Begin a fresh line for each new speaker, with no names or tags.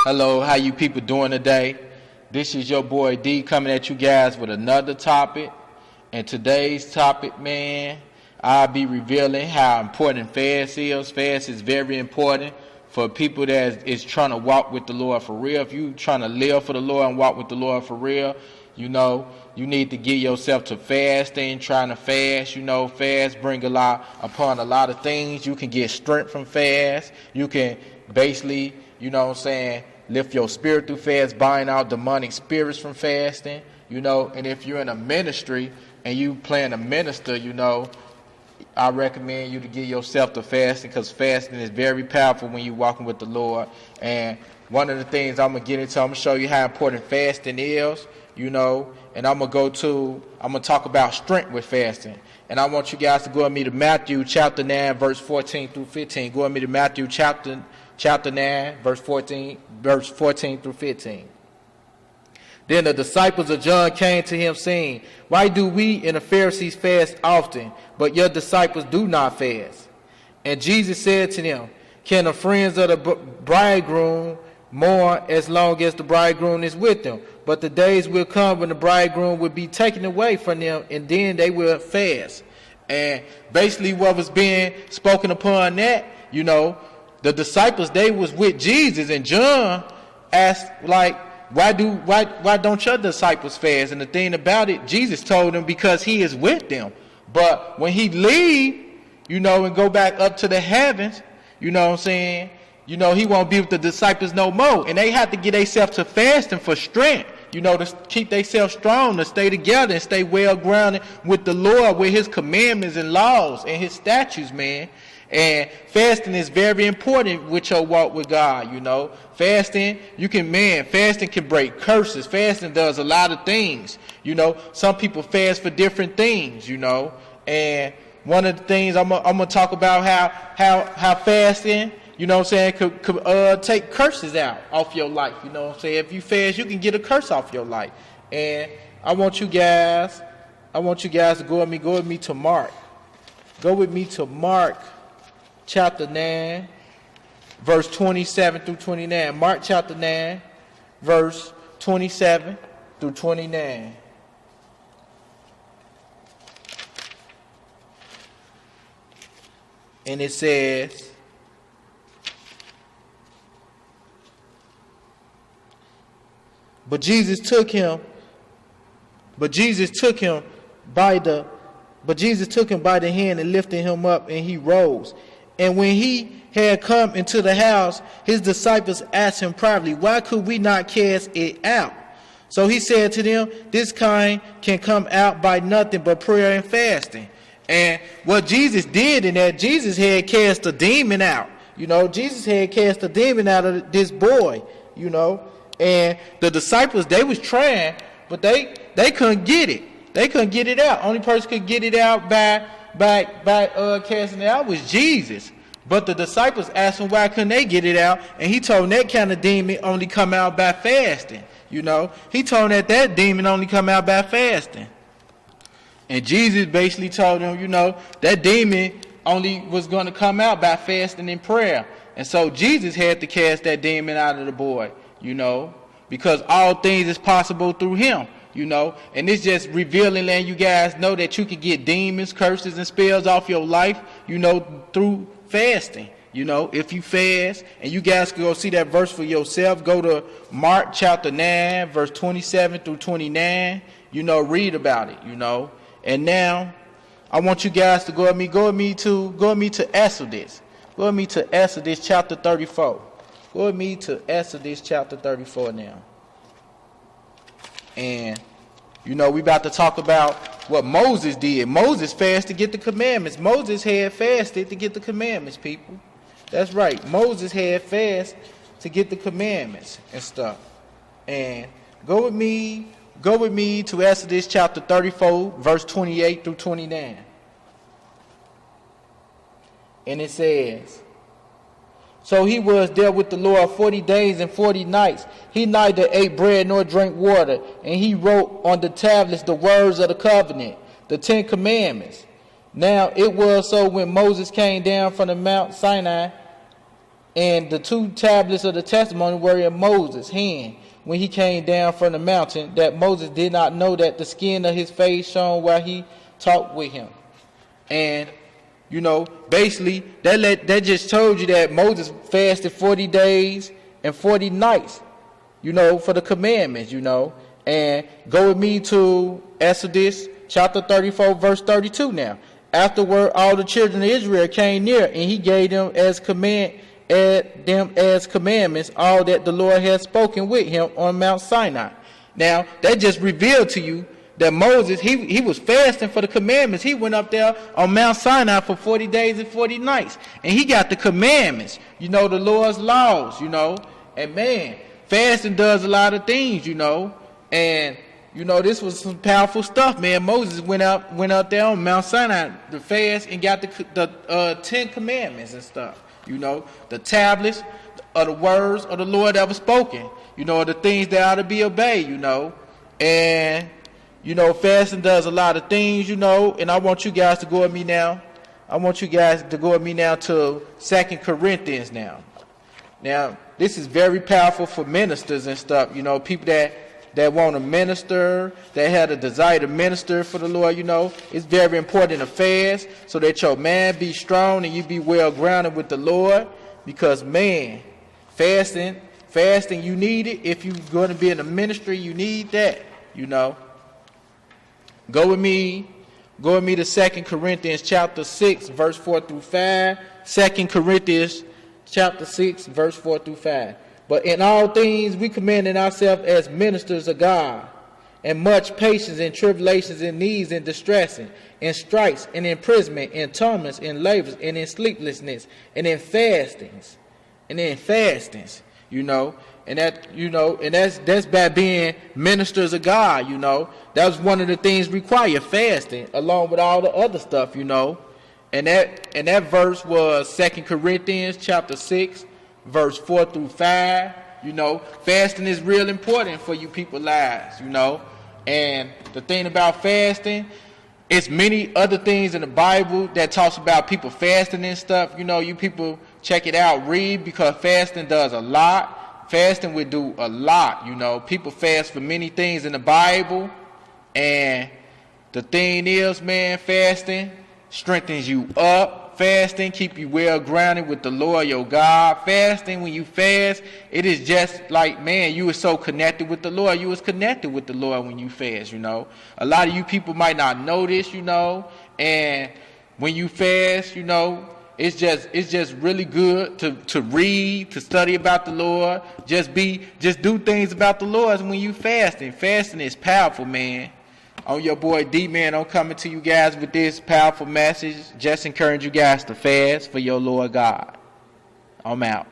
Hello, how you people doing today? This is your boy D coming at you guys with another topic. And today's topic, man, I'll be revealing how important fast is. Fast is very important for people that is trying to walk with the Lord for real. If you trying to live for the Lord and walk with the Lord for real, you need to give yourself to fasting, trying to fast. Fast bring upon a lot of things. You can get strength from fast. You can basically, lift your spirit through fast, bind out demonic spirits from fasting, and if you're in a ministry and you plan to minister, I recommend you to give yourself to fasting, because fasting is very powerful when you're walking with the Lord. And one of the things I'm going to get into, I'm going to show you how important fasting is, and I'm going to talk about strength with fasting. And I want you guys to go with me to Matthew chapter 9, verse 14 through 15. Go with me to Matthew chapter 9, verse 14 through 15. Then the disciples of John came to him, saying, "Why do we and the Pharisees fast often, but your disciples do not fast?" And Jesus said to them, "Can the friends of the bridegroom mourn as long as the bridegroom is with them? But the days will come when the bridegroom will be taken away from them, and then they will fast." And basically what was being spoken upon that, the disciples, they was with Jesus, and John asked, why don't your disciples fast? And the thing about it, Jesus told them because he is with them. But when he leave, and go back up to the heavens, he won't be with the disciples no more. And they have to get themselves to fasting for strength, to keep themselves strong, to stay together and stay well grounded with the Lord, with his commandments and laws and his statutes, man. And fasting is very important with your walk with God, Fasting, fasting can break curses. Fasting does a lot of things, Some people fast for different things, And one of the things I'm gonna talk about how fasting, could take curses out off your life, If you fast, you can get a curse off your life. And I want you guys to go with me to Mark. Go with me to Mark chapter 9, verse 27 through 29. Mark chapter 9, verse 27 through 29. And it says, But Jesus took him by the hand and lifted him up, and he rose. And when he had come into the house, his disciples asked him privately, "Why could we not cast it out?" So he said to them, "This kind can come out by nothing but prayer and fasting." And what Jesus did in that, Jesus had cast a demon out. Jesus had cast a demon out of this boy, And the disciples, they was trying, but they couldn't get it. They couldn't get it out. Only person could get it out by casting it out was Jesus. But the disciples asked him why couldn't they get it out, and he told them that kind of demon only come out by fasting. He told them that demon only come out by fasting. And Jesus basically told them, that demon only was going to come out by fasting and prayer. And so Jesus had to cast that demon out of the boy, because all things is possible through him. And it's just revealing, letting you guys know that you can get demons, curses, and spells off your life, through fasting. If you fast, and you guys can go see that verse for yourself. Go to Mark chapter 9, verse 27 through 29. Read about it. And now, I want you guys to go with me to Exodus. Go with me to Exodus chapter 34. Go with me to Exodus chapter 34 now. And, we about to talk about what Moses did. Moses fasted to get the commandments. Moses had fasted to get the commandments, people. That's right. Moses had fasted to get the commandments and stuff. And go with me to Exodus chapter 34, verse 28 through 29. And it says, "So he was there with the Lord 40 days and 40 nights. He neither ate bread nor drank water. And he wrote on the tablets the words of the covenant, the 10 Commandments. Now it was so when Moses came down from the Mount Sinai And the 2 tablets of the testimony were in Moses' hand when he came down from the mountain, that Moses did not know that the skin of his face shone while he talked with him. And, basically, that just told you that Moses fasted 40 days and 40 nights, for the commandments, And go with me to Exodus chapter 34, verse 32 now. Afterward, all the children of Israel came near, and he gave them as commandments all that the Lord had spoken with him on Mount Sinai. Now, that just revealed to you that Moses, he was fasting for the commandments. He went up there on Mount Sinai for 40 days and 40 nights. And he got the commandments, the Lord's laws, And man, fasting does a lot of things, And, this was some powerful stuff, man. Moses went out there on Mount Sinai to fast and got the 10 commandments and stuff. The tablets of the words of the Lord that was spoken. The things that ought to be obeyed, And, fasting does a lot of things, And I want you guys to go with me now. To 2 Corinthians now. Now, this is very powerful for ministers and stuff. People that want to minister, that had a desire to minister for the Lord, It's very important to fast so that your man be strong and you be well grounded with the Lord. Because, man, fasting, you need it. If you're going to be in the ministry, you need that, Go with me to 2 Corinthians chapter 6, verse 4 through 5. 2 Corinthians chapter 6, verse 4 through 5. But in all things we commend ourselves as ministers of God, and much patience in tribulations and needs and distressing, in stripes and imprisonment, in torments, in labors, and in sleeplessness, and in fastings. And that's by being ministers of God, That was one of the things required, fasting, along with all the other stuff, And that verse was 2 Corinthians chapter 6, verse 4 through 5. Fasting is real important for you people's lives, And the thing about fasting, it's many other things in the Bible that talks about people fasting and stuff. You people check it out, read, because fasting does a lot. Fasting will do a lot, People fast for many things in the Bible. And the thing is, man, fasting strengthens you up. Fasting keep you well grounded with the Lord your God. Fasting, when you fast, it is just like, man, you are so connected with the Lord. You was connected with the Lord when you fast, A lot of you people might not know this, And when you fast, it's just really good to read, to study about the Lord. Just do things about the Lord when you fasting. Fasting is powerful, man. I'm your boy D-Man. I'm coming to you guys with this powerful message. Just encourage you guys to fast for your Lord God. I'm out.